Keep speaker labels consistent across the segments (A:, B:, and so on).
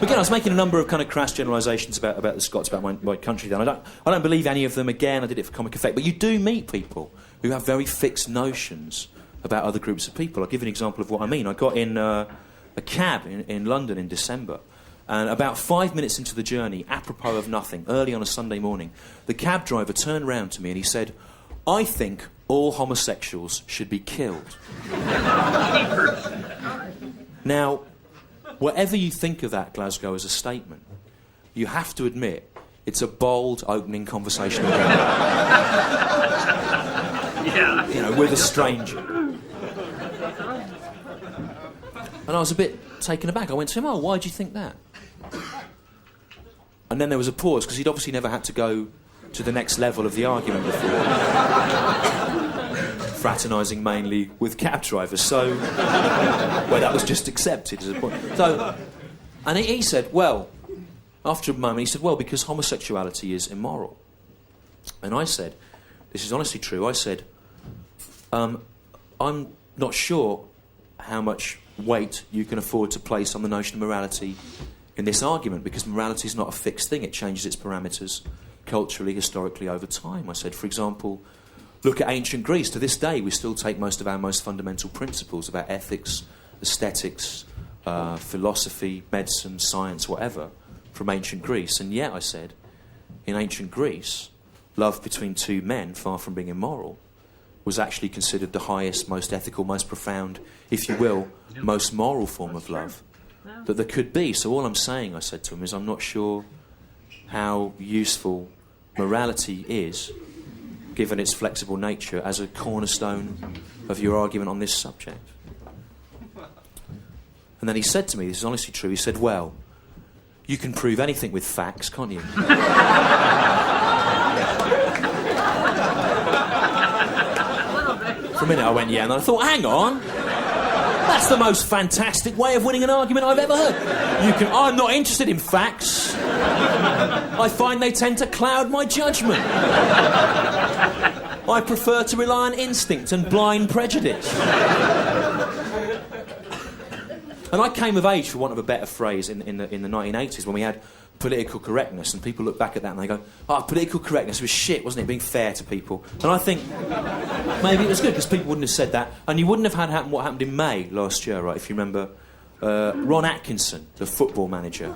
A: Again, I was making a number of kind of crass generalisations about the Scots, about my country. Then I don't believe any of them. Again, I did it for comic effect. But you do meet people who have very fixed notions about other groups of people. I'll give you an example of what I mean. I got in a cab in London in December, and about 5 minutes into the journey, apropos of nothing, early on a Sunday morning, the cab driver turned round to me and he said, "I think all homosexuals should be killed." Now, whatever you think of that, Glasgow, as a statement, you have to admit it's a bold opening conversation.
B: Yeah.
A: You know, with a stranger. And I was a bit taken aback. I went to him, "Oh, why do you think that?" And then there was a pause, because he'd obviously never had to go to the next level of the argument before. Fraternising mainly with cab drivers, so... well, that was just accepted as a point. So, and he said, well, after a moment, he said, well, because homosexuality is immoral. And I said, this is honestly true, I said, I'm not sure how much weight you can afford to place on the notion of morality in this argument, because morality is not a fixed thing. It changes its parameters culturally, historically, over time. I said, for example, look at ancient Greece. To this day, we still take most of our most fundamental principles about ethics, aesthetics, philosophy, medicine, science, whatever, from ancient Greece. And yet, I said, in ancient Greece, love between two men, far from being immoral, was actually considered the highest, most ethical, most profound, if you will, most moral form of love that there could be. So all I'm saying, I said to him, is I'm not sure how useful morality is, given its flexible nature, as a cornerstone of your argument on this subject. And then he said to me, this is honestly true, he said, well, you can prove anything with facts, can't you? For a minute I went, yeah, and I thought, hang on, that's the most fantastic way of winning an argument I've ever heard. I'm not interested in facts. I find they tend to cloud my judgment. I prefer to rely on instinct and blind prejudice. And I came of age, for want of a better phrase, in the 1980s, when we had political correctness, and people look back at that and they go, political correctness was shit, wasn't it, being fair to people? And I think maybe it was good, because people wouldn't have said that, and you wouldn't have had happen what happened in May last year, right, if you remember. Ron Atkinson, the football manager,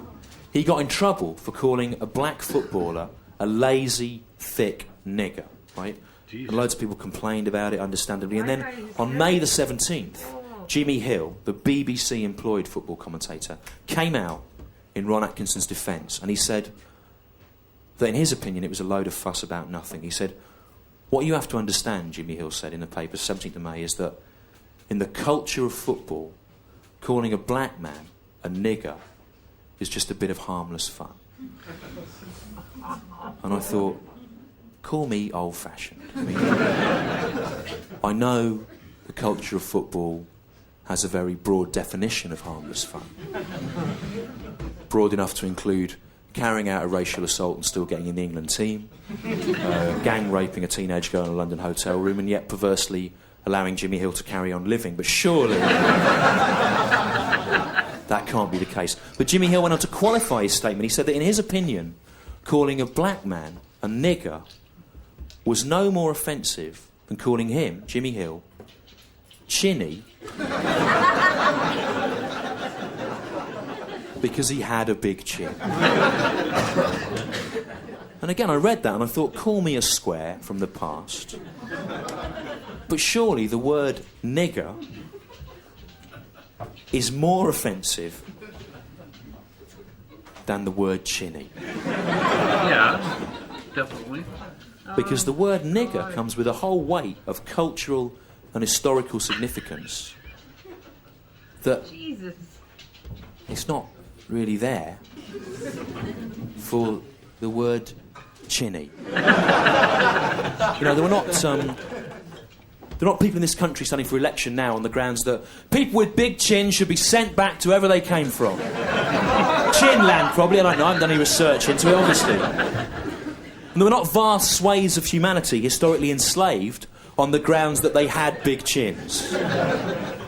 A: he got in trouble for calling a black footballer a lazy, thick nigger, right? Jesus. And loads of people complained about it, understandably. And then on May the 17th, Jimmy Hill, the BBC-employed football commentator, came out in Ron Atkinson's defence, and he said that in his opinion it was a load of fuss about nothing. He said, what you have to understand, Jimmy Hill said in the paper, 17th of May, is that in the culture of football, calling a black man a nigger is just a bit of harmless fun. And I thought, call me old-fashioned. I mean, I know the culture of football has a very broad definition of harmless fun. Broad enough to include carrying out a racial assault and still getting in the England team, gang raping a teenage girl in a London hotel room, and yet perversely allowing Jimmy Hill to carry on living. But surely that can't be the case. But Jimmy Hill went on to qualify his statement. He said that in his opinion, calling a black man a nigger was no more offensive than calling him, Jimmy Hill, chinny, because he had a big chin. And again, I read that and I thought, call me a square from the past, but surely the word nigger is more offensive than the word chinny.
B: Yeah, definitely.
A: Because the word nigger comes with a whole weight of cultural and historical significance that it's not really there for the word chinny. You know, there are not people in this country standing for election now on the grounds that people with big chins should be sent back to wherever they came from. Chinland, probably, I don't know, I haven't done any research into it, obviously. And there were not vast swathes of humanity historically enslaved on the grounds that they had big chins.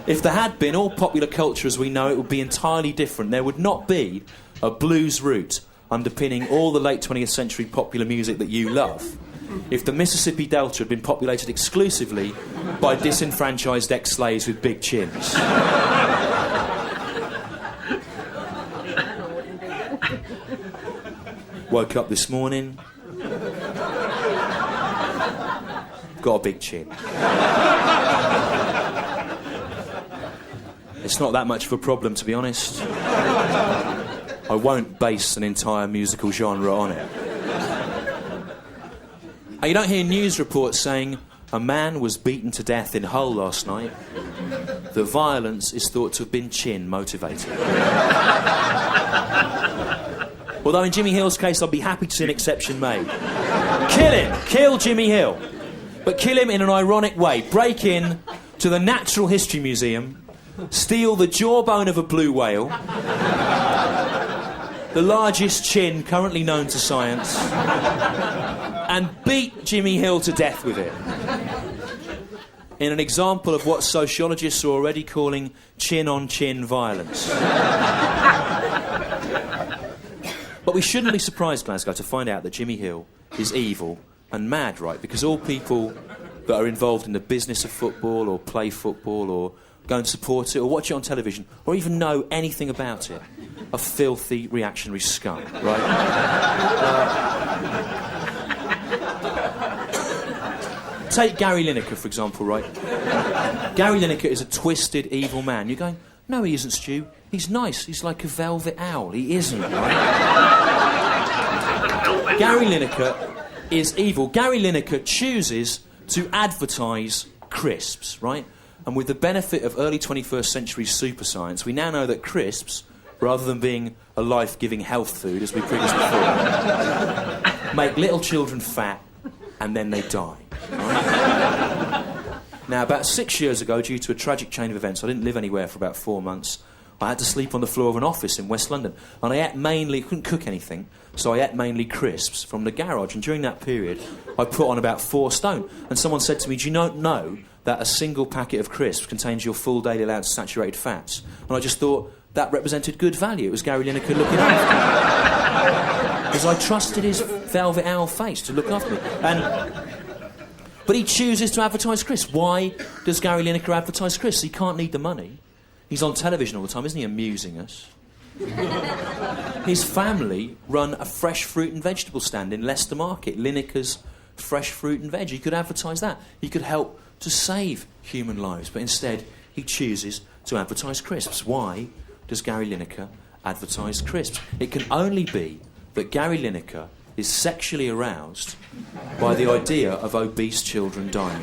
A: If there had been, all popular culture as we know it would be entirely different. There would not be a blues root underpinning all the late 20th century popular music that you love, if the Mississippi Delta had been populated exclusively by disenfranchised ex-slaves with big chins? Woke up this morning, got a big chin. It's not that much of a problem, to be honest. I won't base an entire musical genre on it. You don't hear news reports saying a man was beaten to death in Hull last night. The violence is thought to have been chin motivated. Although in Jimmy Hill's case, I'd be happy to see an exception made. Kill him! Kill Jimmy Hill! But kill him in an ironic way. Break in to the Natural History Museum, steal the jawbone of a blue whale, the largest chin currently known to science, and beat Jimmy Hill to death with it. In an example of what sociologists are already calling chin-on-chin violence. But we shouldn't be surprised, Glasgow, to find out that Jimmy Hill is evil and mad, right? Because all people that are involved in the business of football or play football or go and support it or watch it on television or even know anything about it are filthy reactionary scum, right? Take Gary Lineker, for example, right? Gary Lineker is a twisted, evil man. You're going, no, he isn't, Stu. He's nice. He's like a velvet owl. He isn't, right? Gary Lineker is evil. Gary Lineker chooses to advertise crisps, right? And with the benefit of early 21st century super science, we now know that crisps, rather than being a life-giving health food, as we previously thought, make little children fat and then they die. Right? Now, about 6 years ago, due to a tragic chain of events, I didn't live anywhere for about 4 months. I had to sleep on the floor of an office in West London. And I ate mainly, couldn't cook anything, so I ate mainly crisps from the garage. And during that period, I put on about 4 stone. And someone said to me, do you not know that a single packet of crisps contains your full daily allowance of saturated fats? And I just thought that represented good value. It was Gary Lineker looking after me. Because I trusted his velvet owl face to look after me. But he chooses to advertise crisps. Why does Gary Lineker advertise crisps? He can't need the money. He's on television all the time, isn't he, amusing us? His family run a fresh fruit and vegetable stand in Leicester Market, Lineker's Fresh Fruit and Veg. He could advertise that. He could help to save human lives, but instead he chooses to advertise crisps. Why does Gary Lineker advertise crisps? It can only be that Gary Lineker is sexually aroused by the idea of obese children dying.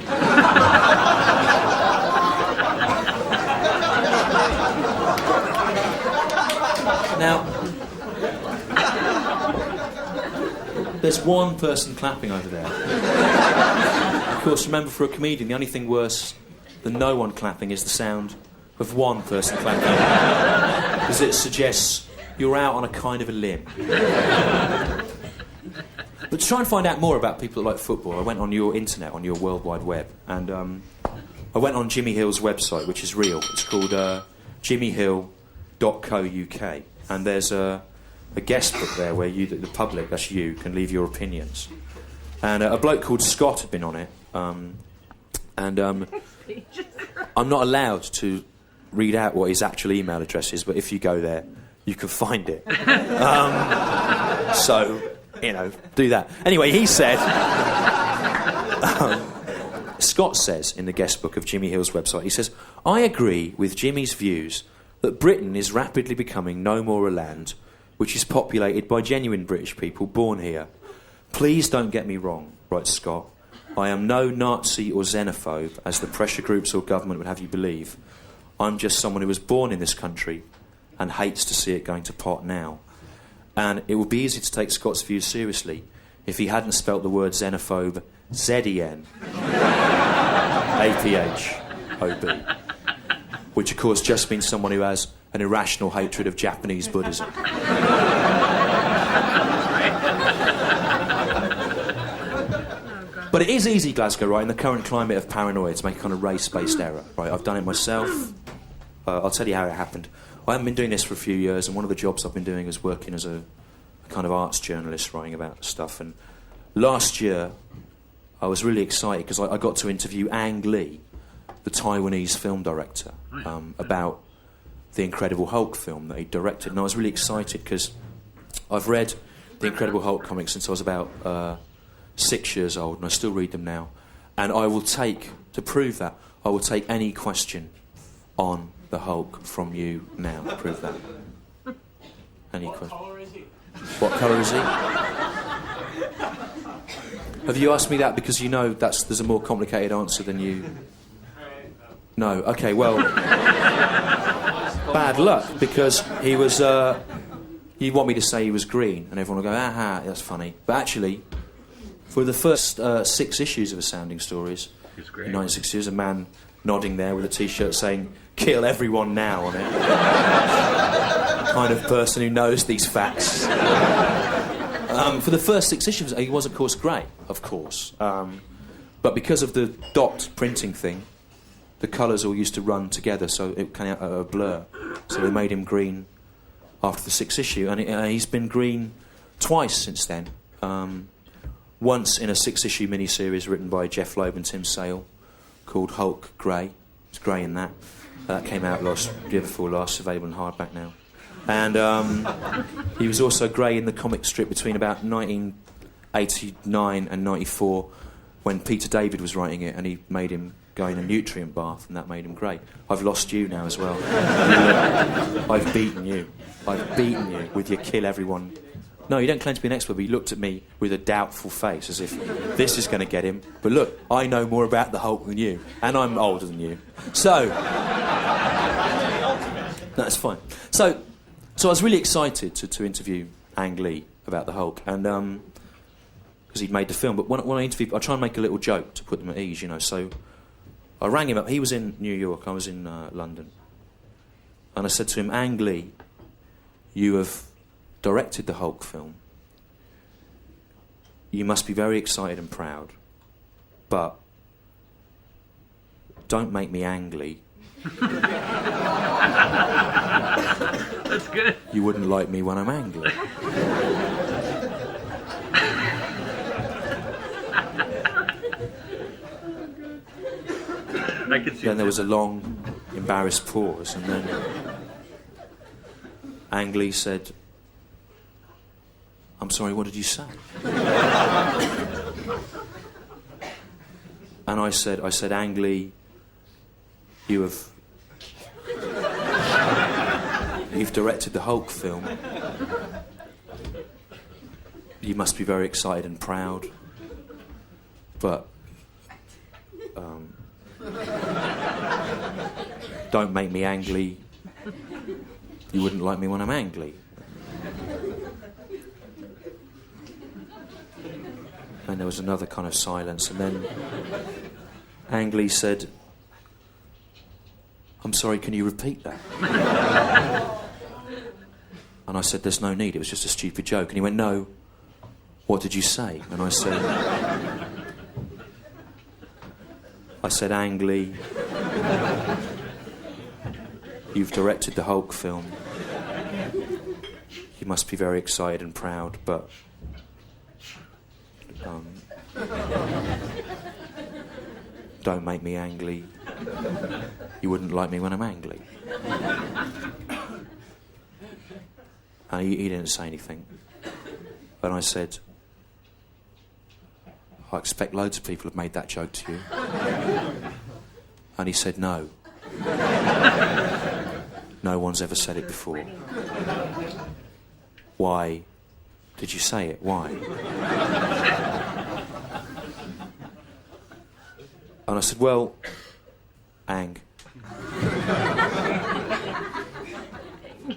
A: Now, there's one person clapping over there. Of course, remember, for a comedian, the only thing worse than no one clapping is the sound of one person clapping, because it suggests you're out on a kind of a limb. But to try and find out more about people that like football, I went on your internet, on your World Wide Web, and I went on Jimmy Hill's website, which is real. It's called jimmyhill.co.uk, and there's a guest book there where you, the public, that's you, can leave your opinions. And a bloke called Scott had been on it, and I'm not allowed to read out what his actual email address is, but if you go there, you can find it. So, you know, do that. Anyway, he said... Scott says in the guest book of Jimmy Hill's website, he says, I agree with Jimmy's views that Britain is rapidly becoming no more a land which is populated by genuine British people born here. Please don't get me wrong, writes Scott. I am no Nazi or xenophobe, as the pressure groups or government would have you believe. I'm just someone who was born in this country and hates to see it going to pot now. And it would be easy to take Scott's views seriously if he hadn't spelt the word xenophobe Z-E-N-A-P-H-O-B, which of course just means someone who has an irrational hatred of Japanese Buddhism. But it is easy, Glasgow, right, in the current climate of paranoia, to make a kind of race-based error, right? I've done it myself. I'll tell you how it happened. I haven't been doing this for a few years, and one of the jobs I've been doing is working as a kind of arts journalist, writing about stuff. And last year, I was really excited because I got to interview Ang Lee, the Taiwanese film director, about the Incredible Hulk film that he directed. And I was really excited because I've read the Incredible Hulk comics since I was about 6 years old, and I still read them now. And I will take, to prove that, I will take any question on the Hulk from you now. Prove that. Any question? What colour is he? Have you asked me that because you know there's a more complicated answer than you... No, okay, well... bad luck, because he was... you want me to say he was green, and everyone will go, aha, that's funny. But actually, for the first 6 issues of Astounding Stories, in 1960, there's a man nodding there with a T-shirt saying, "Kill everyone now" on it. Kind of person who knows these facts. For the first 6 issues, he was, of course, grey, of course. But because of the dot printing thing, the colours all used to run together, so it came out a blur. So they made him green after the 6th issue, and he's been green twice since then. Once in a 6-issue miniseries written by Jeff Loeb and Tim Sale called Hulk Grey. It's grey in that. That came out the year before last, available in hardback now. And he was also grey in the comic strip between about 1989 and 94 when Peter David was writing it, and he made him go in a nutrient bath, and that made him grey. I've lost you now as well. I've beaten you. I've beaten you with your kill everyone. No, you don't claim to be an expert, but you looked at me with a doubtful face, as if this is going to get him. But look, I know more about the Hulk than you, and I'm older than you. So, that's fine. So I was really excited to interview Ang Lee about the Hulk, and because he'd made the film. But when I interviewed, I try and make a little joke to put them at ease, you know. So I rang him up. He was in New York. I was in London, and I said to him, "Ang Lee, you have directed the Hulk film. You must be very excited and proud, but don't make me angry.
B: That's good.
A: You wouldn't like me when I'm angry."
B: I could see.
A: Then there was a long, embarrassed pause, and then Ang Lee said, "I'm sorry, what did you say?" And I said, "Ang Lee, you've directed the Hulk film. You must be very excited and proud, but don't make me angry. You wouldn't like me when I'm angry." And there was another kind of silence, and then Ang Lee said, "I'm sorry, can you repeat that?" And I said, "There's no need, it was just a stupid joke." And he went, "No, what did you say?" And I said, "Ang Lee, you've directed the Hulk film. You must be very excited and proud, but don't make me angry. You wouldn't like me when I'm angry." And he didn't say anything. And I said, "I expect loads of people have made that joke to you." And he said, "No. No one's ever said it before. Why did you say it? Why?" And I said, "Well, Ang,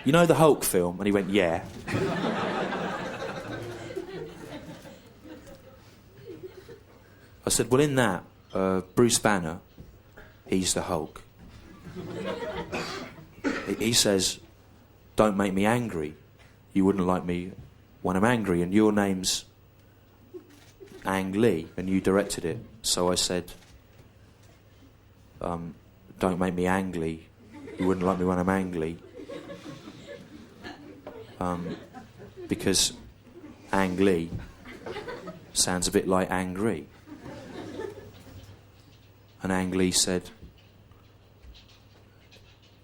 A: you know the Hulk film?" And he went, "Yeah." I said, "Well, in that, Bruce Banner, he's the Hulk. He says, 'Don't make me angry. You wouldn't like me when I'm angry.' And your name's Ang Lee, and you directed it." So I said, "Don't make me angry. You wouldn't like me when I'm angry. because Ang Lee sounds a bit like angry. And Ang Lee said,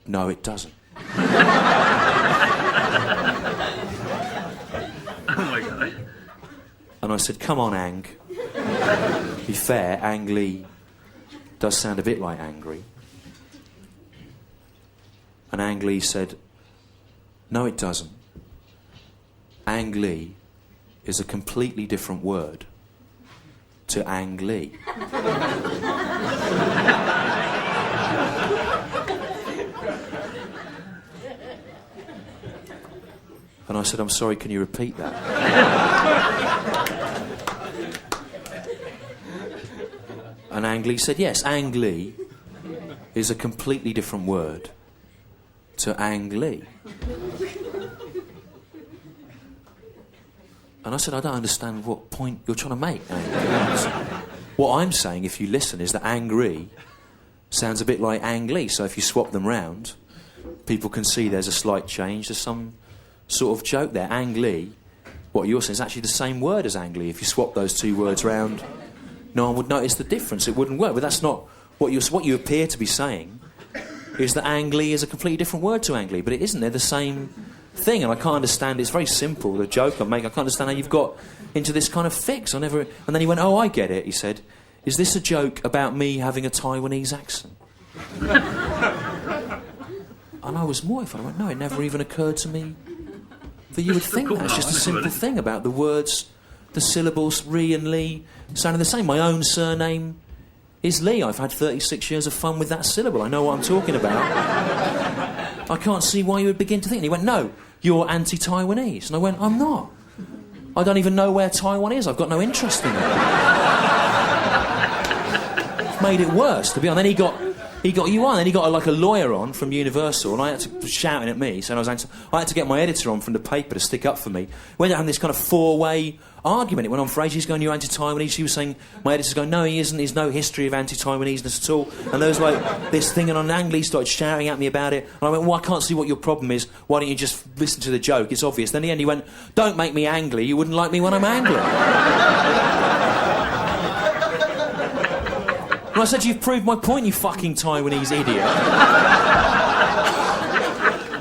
A: no, it doesn't.
B: Oh my God.
A: And I said, come on, Ang. Be fair, Ang Lee does sound a bit like angry. And Ang Lee said, no, it doesn't. Ang Lee is a completely different word to Ang Lee. And I said, I'm sorry, can you repeat that? And Ang Lee said, yes, Ang Lee is a completely different word to Ang Lee. And I said, I don't understand what point you're trying to make, Ang. What I'm saying, if you listen, is that angry sounds a bit like Ang Lee. So if you swap them round, people can see there's a slight change. There's some sort of joke there. Ang Lee, what you're saying, is actually the same word as Ang Lee. If you swap those two words round, no one would notice the difference. It wouldn't work. But that's not what you appear to be saying, is that Ang Lee is a completely different word to Ang Lee. But it isn't. They're the same thing. And I can't understand. It's very simple, the joke I'm making. I can't understand how you've got into this kind of fix. And then he went, oh, I get it, he said. Is this a joke about me having a Taiwanese accent? And I was mortified. I went, no, it never even occurred to me that you would think that. It's just a simple thing about the words, the syllables, Ree and Lee, sounding the same. My own surname is Lee. I've had 36 years of fun with that syllable. I know what I'm talking about. I can't see why you would begin to think. And he went, no, you're anti-Taiwanese. And I went, I'm not. I don't even know where Taiwan is. I've got no interest in it. It's made it worse, to be honest. Then he got you on, and he got like a lawyer on from Universal, and I had to shouting at me, saying I had to get my editor on from the paper to stick up for me. We ended up having this kind of four-way argument. It went on for ages. He's going, you're anti-Taiwanese. She was saying, my editor's going, no, he isn't. There's no history of anti-Taiwaneseness at all. And there was like this thing, and Ang Lee started shouting at me about it. And I went, well, I can't see what your problem is. Why don't you just listen to the joke? It's obvious. Then in the end he went, don't make me angry. You wouldn't like me when I'm angry. And I said, you've proved my point, you fucking Taiwanese idiot.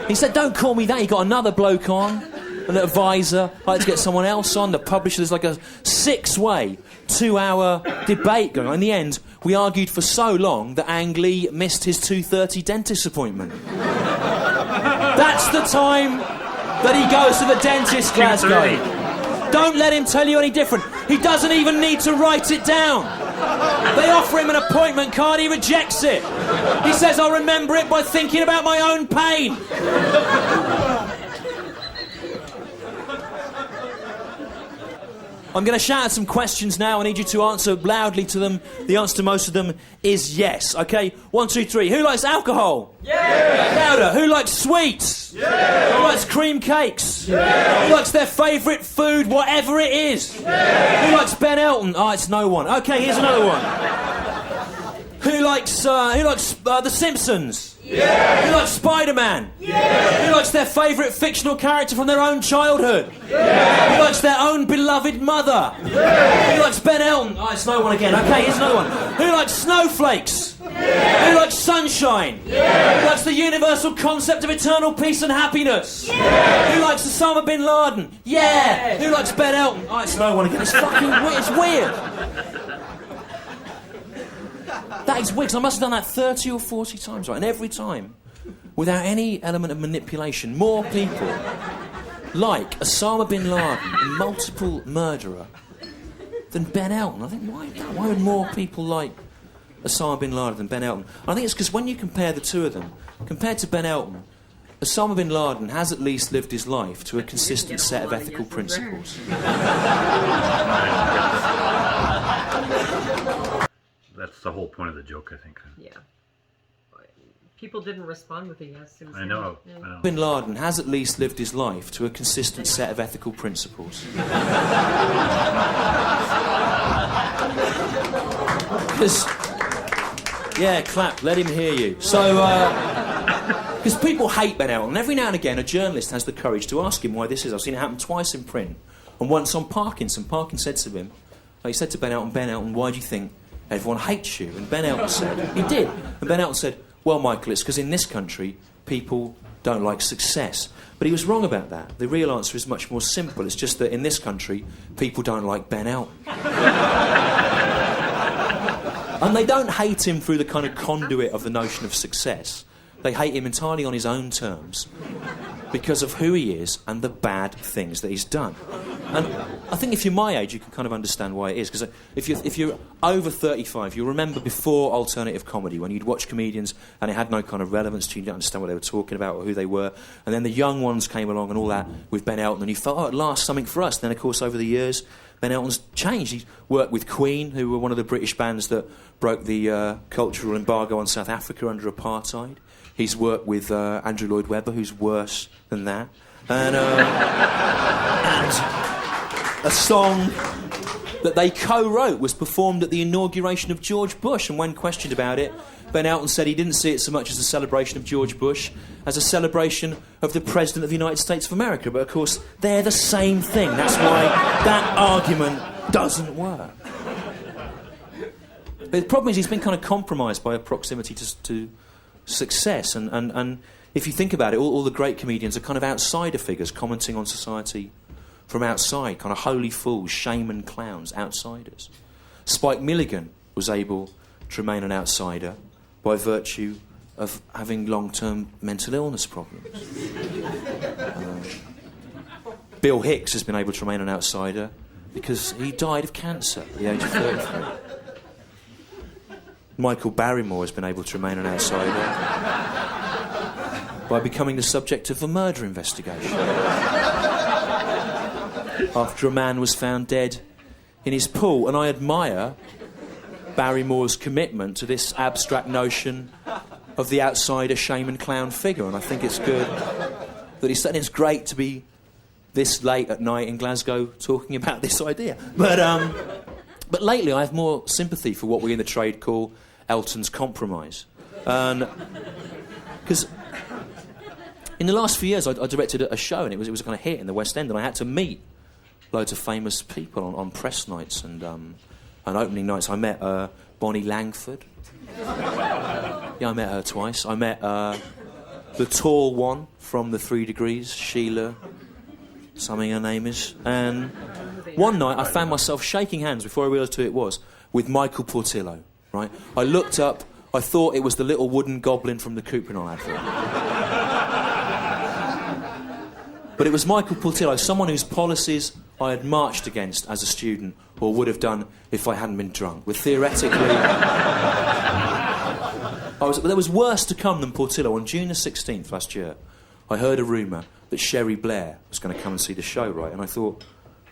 A: He said, don't call me that. He got another bloke on, an advisor. I had to get someone else on. The publisher, there's like a 6-way, 2-hour debate going on. In the end, we argued for so long that Ang Lee missed his 2:30 dentist appointment. That's the time that he goes to the dentist, Glasgow. Don't let him tell you any different. He doesn't even need to write it down. They offer him an appointment card, he rejects it. He says, I'll remember it by thinking about my own pain. I'm going to shout out some questions now. I need you to answer loudly to them. The answer to most of them is yes. Okay, 1, 2, 3. Who likes alcohol?
C: Yes!
A: Louder. Who likes sweets?
C: Yes!
A: Who likes cream cakes?
C: Yes!
A: Who likes their favourite food, whatever it is?
C: Yes!
A: Who likes Ben Elton? Oh, it's no one. Okay, here's another one. Who likes The Simpsons?
C: Yes!
A: Who likes Spider-Man?
C: Yes!
A: Who likes their favourite fictional character from their own childhood?
C: Yes!
A: Who likes their own beloved mother?
C: Yes!
A: Who likes Ben Elton? Oh, it's no one again. Okay, here's another one. Who likes snowflakes?
C: Yes!
A: Who likes sunshine?
C: Yes!
A: Who likes the universal concept of eternal peace and happiness?
C: Yes!
A: Who likes Osama bin Laden? Yeah!
C: Yes!
A: Who likes Ben Elton? Oh, it's no one again. It's fucking weird. It's weird. That is weird, 'cause I must have done that 30 or 40 times, right? And every time, without any element of manipulation, more people like Osama bin Laden, a multiple murderer, than Ben Elton. I think, why would more people like Osama bin Laden than Ben Elton? I think it's because when you compare the two of them, compared to Ben Elton, Osama bin Laden has at least lived his life to a consistent set of ethical principles.
B: That's the whole point of the joke, I think.
D: Yeah. People didn't respond with a yes. It was
B: I know.
D: Yeah.
B: I know.
A: Bin Laden has at least lived his life to a consistent set of ethical principles. Because, yeah, clap, let him hear you. So, Because people hate Ben Elton. Every now and again, a journalist has the courage to ask him why this is. I've seen it happen twice in print. And once on Parkinson. Parkinson said to him, he said to Ben Elton, why do you think everyone hates you? And Ben Elton said, he did. And Ben Elton said, well, Michael, it's because in this country, people don't like success. But he was wrong about that. The real answer is much more simple. It's just that in this country, people don't like Ben Elton. And they don't hate him through the kind of conduit of the notion of success. They hate him entirely on his own terms because of who he is and the bad things that he's done. And I think if you're my age, you can kind of understand why it is. Because if you're over 35, you'll remember before alternative comedy, when you'd watch comedians and it had no kind of relevance to you, you didn't understand what they were talking about or who they were. And then the young ones came along and all that with Ben Elton, and you felt, at last, something for us. Then, of course, over the years, Ben Elton's changed. He's worked with Queen, who were one of the British bands that broke the cultural embargo on South Africa under apartheid. He's worked with Andrew Lloyd Webber, who's worse than that. And a song that they co-wrote was performed at the inauguration of George Bush. And when questioned about it, Ben Elton said he didn't see it so much as a celebration of George Bush as a celebration of the President of the United States of America. But, of course, they're the same thing. That's why that argument doesn't work. But the problem is he's been kind of compromised by a proximity to success. And if you think about it, all the great comedians are kind of outsider figures commenting on society from outside, kind of holy fools, shaman clowns, outsiders. Spike Milligan was able to remain an outsider by virtue of having long-term mental illness problems. Bill Hicks has been able to remain an outsider because he died of cancer at the age of 33. Michael Barrymore has been able to remain an outsider by becoming the subject of a murder investigation after a man was found dead in his pool. And I admire Barrymore's commitment to this abstract notion of the outsider shaman clown figure, and I think it's good that he's saying it's great to be this late at night in Glasgow talking about this idea. But lately I have more sympathy for what we in the trade call Elton's compromise. Because in the last few years I directed a show, and it was a kind of hit in the West End, and I had to meet loads of famous people on press nights and opening nights. I met Bonnie Langford. Yeah, I met her twice. I met the tall one from the 3 Degrees, Sheila, something her name is. And one night I found myself shaking hands before I realised who it was, with Michael Portillo, right? I looked up, I thought it was the little wooden goblin from the Cuprinol advert. But it was Michael Portillo, someone whose policies I had marched against as a student, or would have done if I hadn't been drunk. With theoretically... there was worse to come than Portillo. On June the 16th last year, I heard a rumour that Sherry Blair was going to come and see the show, right? And I thought,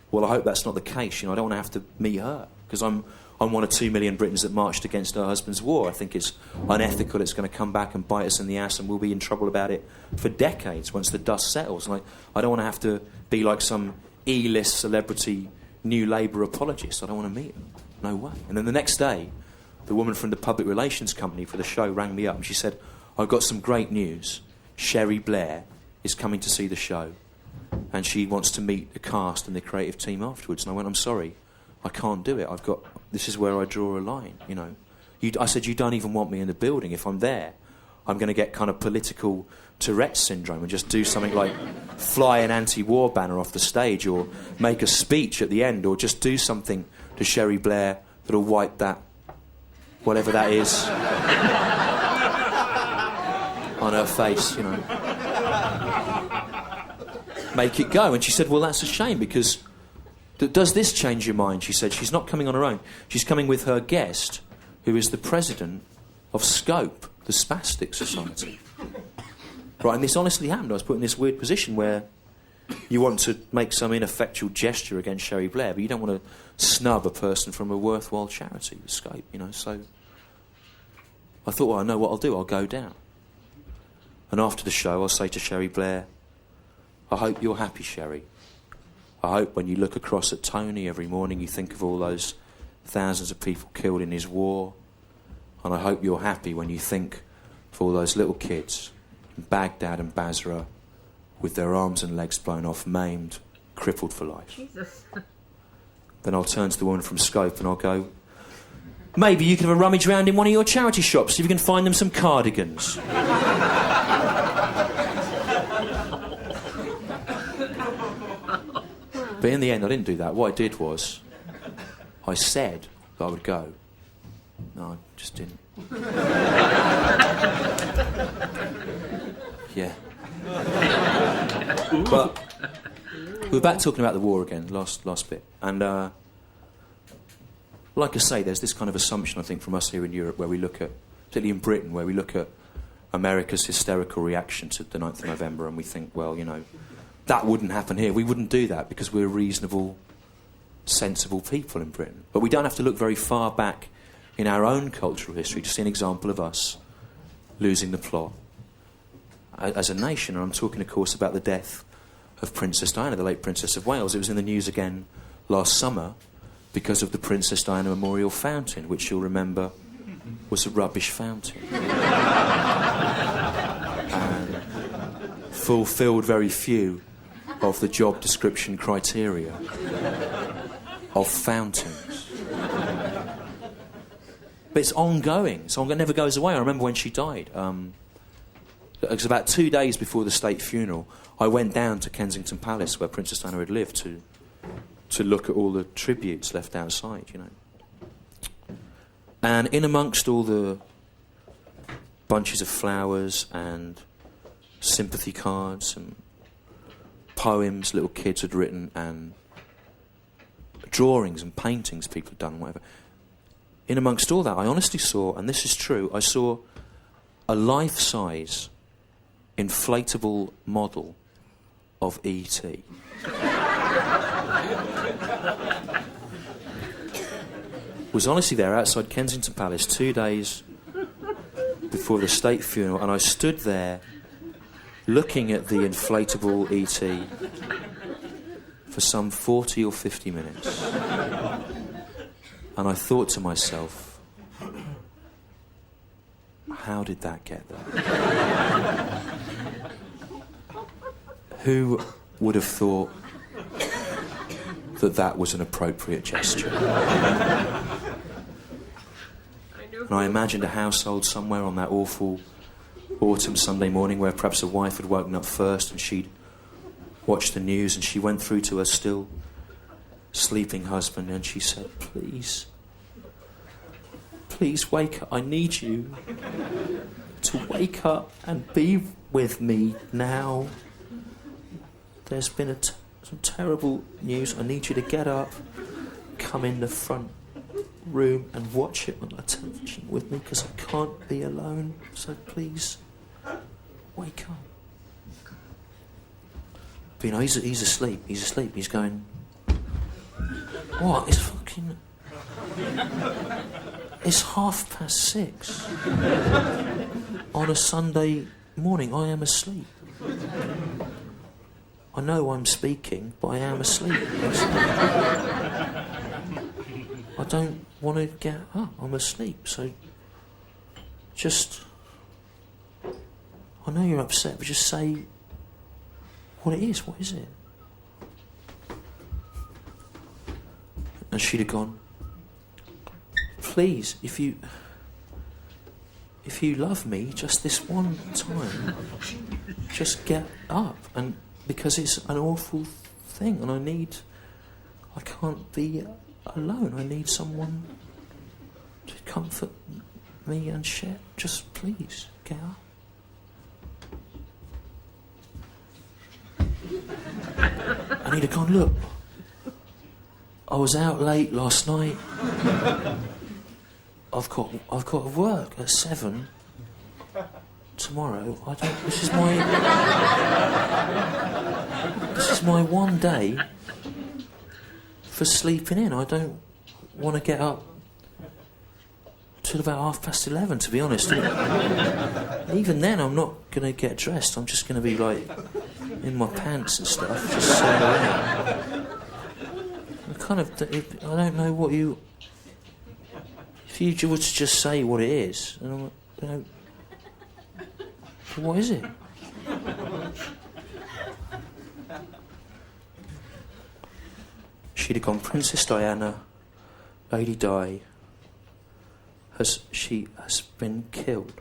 A: well, I hope that's not the case. You know, I don't want to have to meet her, because I'm one of 2 million Britons that marched against her husband's war. I think it's unethical. It's going to come back and bite us in the ass, and we'll be in trouble about it for decades once the dust settles. And I don't want to have to be like some E-list celebrity New Labour apologist. I don't want to meet her. No way. And then the next day, the woman from the public relations company for the show rang me up, and she said, I've got some great news. Sherry Blair is coming to see the show, and she wants to meet the cast and the creative team afterwards. And I went, I'm sorry, I can't do it. This is where I draw a line, you know. I said, you don't even want me in the building. If I'm there, I'm going to get kind of political Tourette's syndrome and just do something like fly an anti-war banner off the stage, or make a speech at the end, or just do something to Sherry Blair that'll wipe that, whatever that is, on her face, you know. Make it go. And she said, well, that's a shame, because does this change your mind? She said, she's not coming on her own. She's coming with her guest, who is the president of Scope, the Spastic Society. Right, and this honestly happened. I was put in this weird position where you want to make some ineffectual gesture against Sherry Blair, but you don't want to snub a person from a worthwhile charity, Scope, you know. So I thought, well, I know what I'll do. I'll go down. And after the show, I'll say to Sherry Blair, I hope you're happy, Sherry. I hope when you look across at Tony every morning, you think of all those thousands of people killed in his war. And I hope you're happy when you think of all those little kids in Baghdad and Basra with their arms and legs blown off, maimed, crippled for life.
D: Jesus.
A: Then I'll turn to the woman from Scope and I'll go, maybe you could have a rummage round in one of your charity shops, see if you can find them some cardigans. But in the end, I didn't do that. What I did was, I said that I would go. No, I just didn't. Yeah. But we're back talking about the war again, last bit. And like I say, there's this kind of assumption, I think, from us here in Europe, where we look at, particularly in Britain, where we look at America's hysterical reaction to the 9th of November and we think, well, you know, that wouldn't happen here. We wouldn't do that because we're reasonable, sensible people in Britain. But we don't have to look very far back in our own cultural history to see an example of us losing the plot as a nation. And I'm talking, of course, about the death of Princess Diana, the late Princess of Wales. It was in the news again last summer because of the Princess Diana Memorial Fountain, which you'll remember was a rubbish fountain. And fulfilled very few of the job description criteria of fountains. But it's ongoing. It never goes away. I remember when she died. It was about 2 days before the state funeral. I went down to Kensington Palace, where Princess Diana had lived, to look at all the tributes left outside, you know. And in amongst all the bunches of flowers and sympathy cards and poems little kids had written and drawings and paintings people had done, whatever. In amongst all that, I honestly saw, and this is true, I saw a life-size inflatable model of E.T. Was honestly there outside Kensington Palace 2 days before the state funeral, and I stood there looking at the inflatable E.T. for some 40 or 50 minutes. And I thought to myself, how did that get there? Who would have thought that that was an appropriate gesture? And I imagined a household somewhere on that awful autumn Sunday morning where perhaps a wife had woken up first and she'd watched the news and she went through to her still sleeping husband and she said, please wake up. I need you to wake up and be with me now. There's been some terrible news. I need you to get up, come in the front room and watch it on the television with me because I can't be alone. So please, wake up. But you know, he's asleep. He's asleep. He's going, what? It's 6:30 on a Sunday morning. I am asleep. I know I'm speaking, but I am asleep. I don't want to get up. I'm asleep. So just, I know you're upset, but just say what it is. What is it? And she'd have gone, please, if you love me just this one time, just get up. And because it's an awful thing and I can't be alone. I need someone to comfort me and share. Just please, get up. And he'd have gone, look, I was out late last night. I've got to work at 7 tomorrow. This is my one day for sleeping in. I don't want to get up till about 11:30, to be honest. Even then, I'm not going to get dressed. I'm just going to be like in my pants and stuff, just sitting around. I don't know what you. If you were to just say what it is, and I'm like, you know, what is it? She'd have gone, Princess Diana, Lady Di, she has been killed.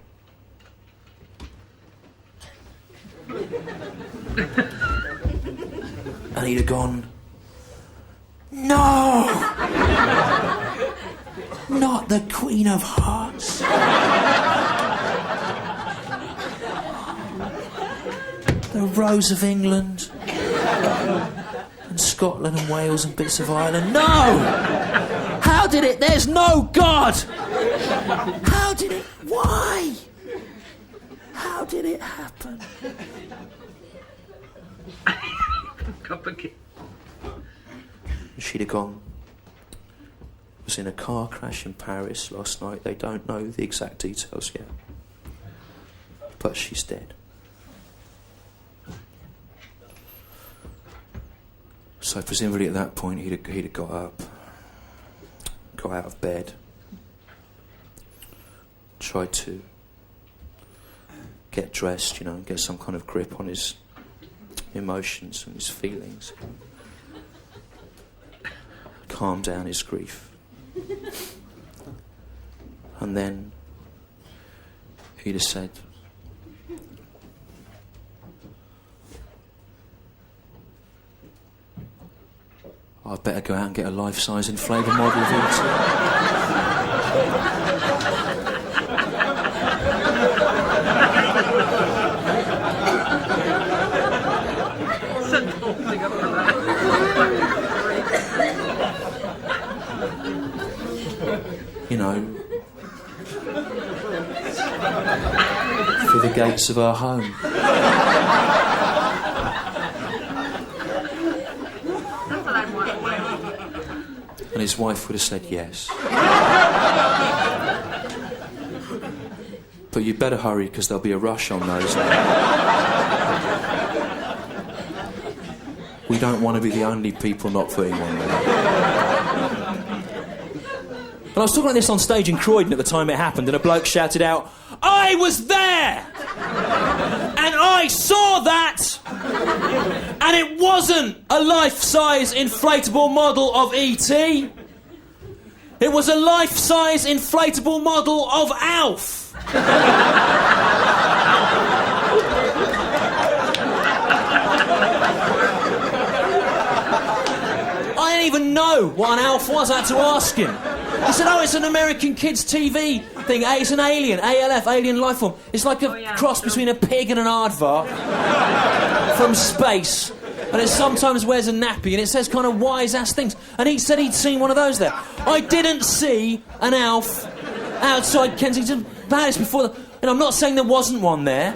A: And he'd have gone, no! Not the Queen of Hearts. The Rose of England. And Scotland and Wales and bits of Ireland. No! How did it? There's no God! How did it? Why? How did it happen? She'd have gone. Was in a car crash in Paris last night. They don't know the exact details yet. But she's dead. So presumably at that point he'd have got up, got out of bed, tried to get dressed, and get some kind of grip on his emotions and his feelings. Calm down his grief. And then he'd have said, I'd better go out and get a life-size inflatable model of through the gates of our home. And his wife would have said yes. But you'd better hurry, because there'll be a rush on those. We don't want to be the only people not putting one there. And I was talking about this on stage in Croydon at the time it happened, and a bloke shouted out, I was there! And I saw that! And it wasn't a life-size inflatable model of E.T. It was a life-size inflatable model of Alf. I didn't even know what an Alf was. I had to ask him. He said, oh, it's an American kids' TV thing. It's an alien, ALF, alien life form. It's like a cross between a pig and an aardvark from space. And it sometimes wears a nappy, and it says kind of wise-ass things. And he said he'd seen one of those there. I didn't see an Alf outside Kensington Palace before. And I'm not saying there wasn't one there.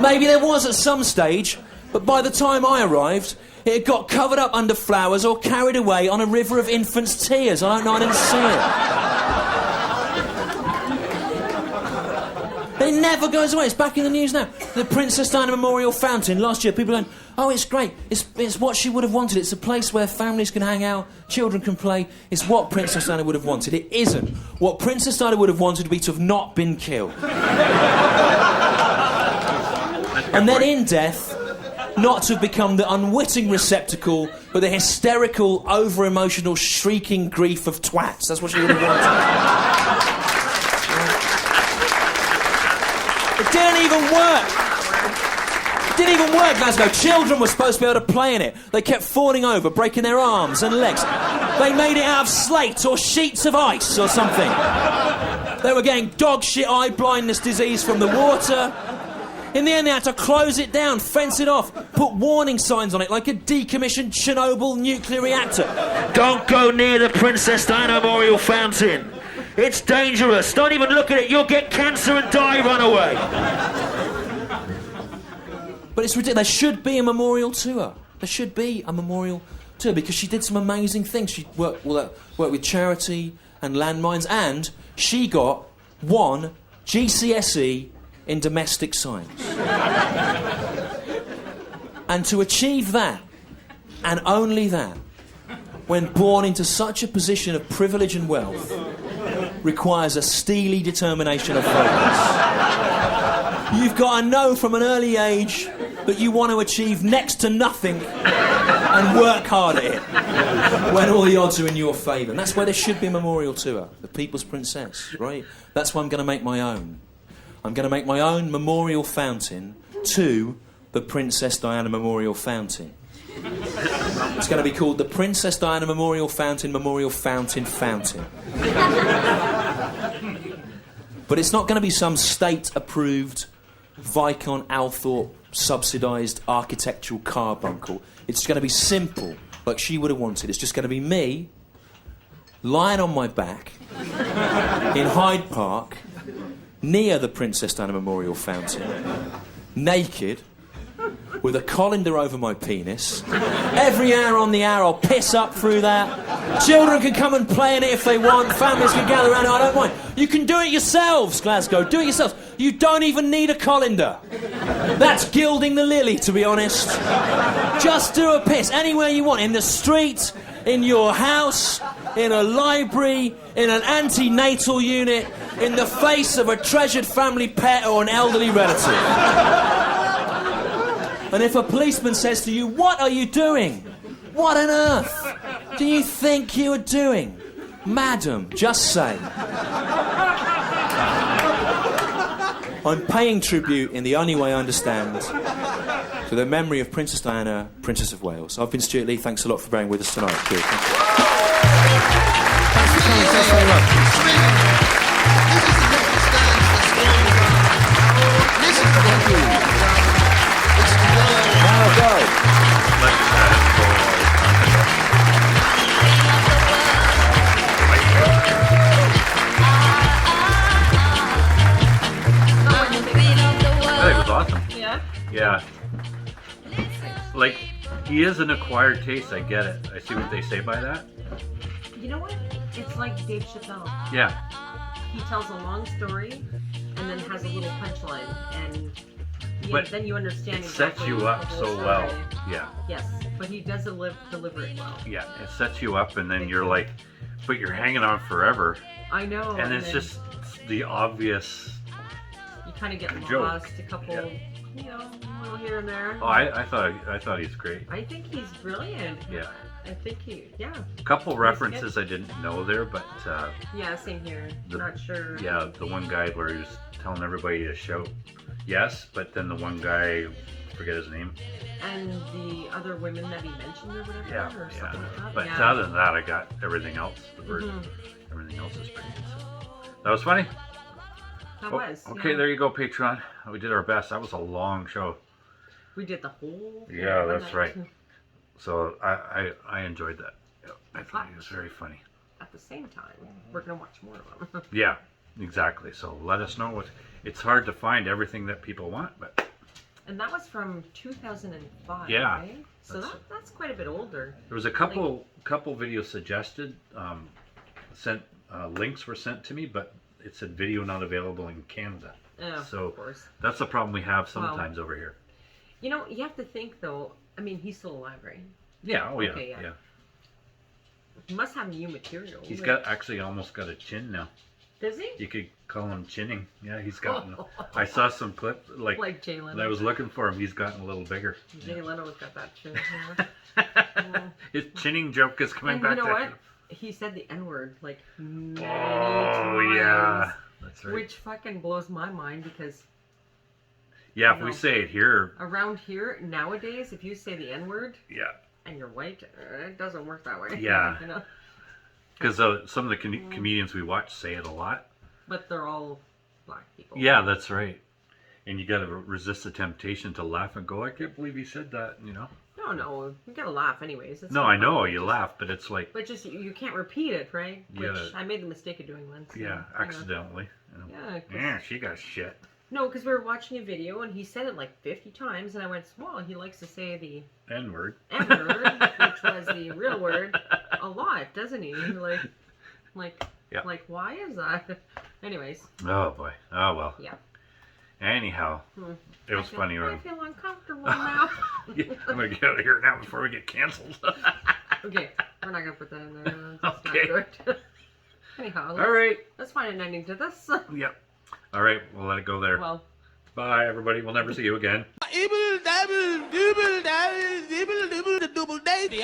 A: Maybe there was at some stage, but by the time I arrived, it had got covered up under flowers or carried away on a river of infants' tears. I don't know, I didn't see it. It never goes away. It's back in the news now. The Princess Diana Memorial Fountain last year. People are going, oh, it's great. It's what she would have wanted. It's a place where families can hang out, children can play. It's what Princess Diana would have wanted. It isn't. What Princess Diana would have wanted would be to have not been killed. And then in death, not to have become the unwitting receptacle for the hysterical, over-emotional, shrieking grief of twats. That's what she would have wanted. It didn't even work. It didn't even work, Glasgow. Children were supposed to be able to play in it. They kept falling over, breaking their arms and legs. They made it out of slate or sheets of ice or something. They were getting dog shit eye blindness disease from the water. In the end, they had to close it down, fence it off, put warning signs on it like a decommissioned Chernobyl nuclear reactor. Don't go near the Princess Diana Memorial Fountain. It's dangerous. Don't even look at it. You'll get cancer and die. Run away. But it's ridiculous. There should be a memorial to her. There should be a memorial to her because she did some amazing things. She worked with charity and landmines, and she got 1 GCSE in domestic science. And to achieve that, and only that, when born into such a position of privilege and wealth, requires a steely determination of focus. You've got to know from an early age that you want to achieve next to nothing and work hard at it when all the odds are in your favour. And that's why there should be a memorial to her, the People's Princess, right? That's why I'm going to make my own. I'm going to make my own memorial fountain to the Princess Diana Memorial Fountain. It's going to be called the Princess Diana Memorial Fountain, Fountain. But it's not going to be some state-approved, Viscount Althorpe subsidised architectural carbuncle. It's going to be simple, like she would have wanted. It's just going to be me lying on my back in Hyde Park near the Princess Diana Memorial Fountain, naked, with a colander over my penis. Every hour on the hour I'll piss up through that. Children can come and play in it if they want. Families can gather around it, I don't mind. You can do it yourselves, Glasgow. Do it yourselves. You don't even need a colander. That's gilding the lily, to be honest. Just do a piss anywhere you want. In the street, in your house, in a library, in an antenatal unit, in the face of a treasured family pet or an elderly relative. And if a policeman says to you, "What are you doing? What on earth do you think you are doing?" Madam, just say, "I'm paying tribute in the only way I understand to the memory of Princess Diana, Princess of Wales." I've been Stewart Lee. Thanks a lot for being with us tonight. Cheers. Thanks for coming. Thanks very much.
B: That was awesome.
D: Yeah.
B: Yeah. Like, he is an acquired taste, I get it. I see what they say by that.
D: You know what? It's like Dave Chappelle.
B: Yeah.
D: He tells a long story and then has a little punchline, and
B: But
D: then you understand
B: It
D: exactly
B: sets you
D: the
B: up
D: whole
B: so
D: story.
B: well. Yeah.
D: Yes, but he does deliver it well.
B: Yeah. It sets you up, and then you're like, but you're hanging on forever.
D: I know.
B: And it's
D: then
B: just the obvious.
D: you kind of get
B: joke.
D: lost a couple,
B: Yeah.
D: you know, a little here and there.
B: Oh, I thought he's great.
D: I think he's brilliant.
B: Yeah.
D: I think yeah.
B: A couple references I didn't know there, but
D: Yeah, same here. Not sure.
B: yeah, the one guy where he was telling everybody to shout yes, but then the one guy, forget his name.
D: And the other women that he mentioned or whatever,
B: Yeah,
D: or
B: yeah.
D: something like that.
B: But
D: yeah.
B: other than that, I got everything else. Everything else is pretty good. So. That was funny.
D: That was.
B: Okay,
D: yeah.
B: there you go, Patreon. We did our best. That was a long show.
D: We did the whole thing
B: Yeah,
D: one
B: that's
D: night.
B: right. So I enjoyed that. I thought it was very funny.
D: At the same time, we're gonna watch more of them.
B: Yeah, exactly. So let us know what. It's hard to find everything that people want, but
D: And that was from 2005.
B: Yeah,
D: Right? So
B: that's-
D: that's quite a bit older.
B: there was a couple videos suggested. Links were sent to me, but it said video not available in Canada.
D: Oh,
B: So
D: of course.
B: that's the problem we have sometimes over here.
D: You know, you have to think though. I mean, he's still alive, right?
B: Yeah. Oh yeah.
D: Okay, yeah.
B: Yeah.
D: He must have new material.
B: He's
D: like-
B: got actually almost got a chin now.
D: Does he?
B: You could call him chinning. Yeah, he's gotten. I saw some clip
D: Like Jay Leno.
B: when I was looking for him. He's gotten a little bigger.
D: Jay Leno's got that shit. Yeah.
B: His chinning joke is coming
D: And
B: back.
D: you know
B: to
D: what?
B: him.
D: He said the N-word like many
B: Oh yeah,
D: times,
B: that's right.
D: which fucking blows my mind because
B: Yeah, if
D: No.
B: we say it here,
D: around here nowadays, if you say the N-word
B: yeah,
D: and you're white, it doesn't work that way.
B: Yeah.
D: You know?
B: because some of the comedians we watch say it a lot.
D: But they're all black people.
B: Yeah, that's right. And you got to resist the temptation to laugh and go, "I can't believe he said that." You know?
D: No, you gotta laugh anyways. It's
B: No,
D: not
B: I know
D: funny,
B: you
D: just-
B: laugh, but it's like,
D: But just you can't repeat it, right?
B: You
D: Which
B: gotta-
D: I made the mistake of doing once.
B: yeah,
D: you know.
B: accidentally. You know?
D: Yeah, 'cause-
B: Yeah, she got shit.
D: No, because we were watching a video and he said it like 50 times, and I went, well, he likes to say the
B: N-word.
D: N-word, which was the real word, a lot, doesn't he?
B: Yeah.
D: Like, why is that? Anyways,
B: Oh boy. Oh well.
D: yeah.
B: Anyhow, it was funny.
D: I
B: Right?
D: feel uncomfortable now.
B: Yeah, I'm gonna get out of here now before we get canceled.
D: Okay, we're not gonna put that in there. That's
B: Okay.
D: not good. Anyhow,
B: All right.
D: let's find an ending to this.
B: Yep. All right. We'll let it go there.
D: Well,
B: Bye, everybody. We'll never see you again.
C: Double, double, double, double, double, double, double, double, double,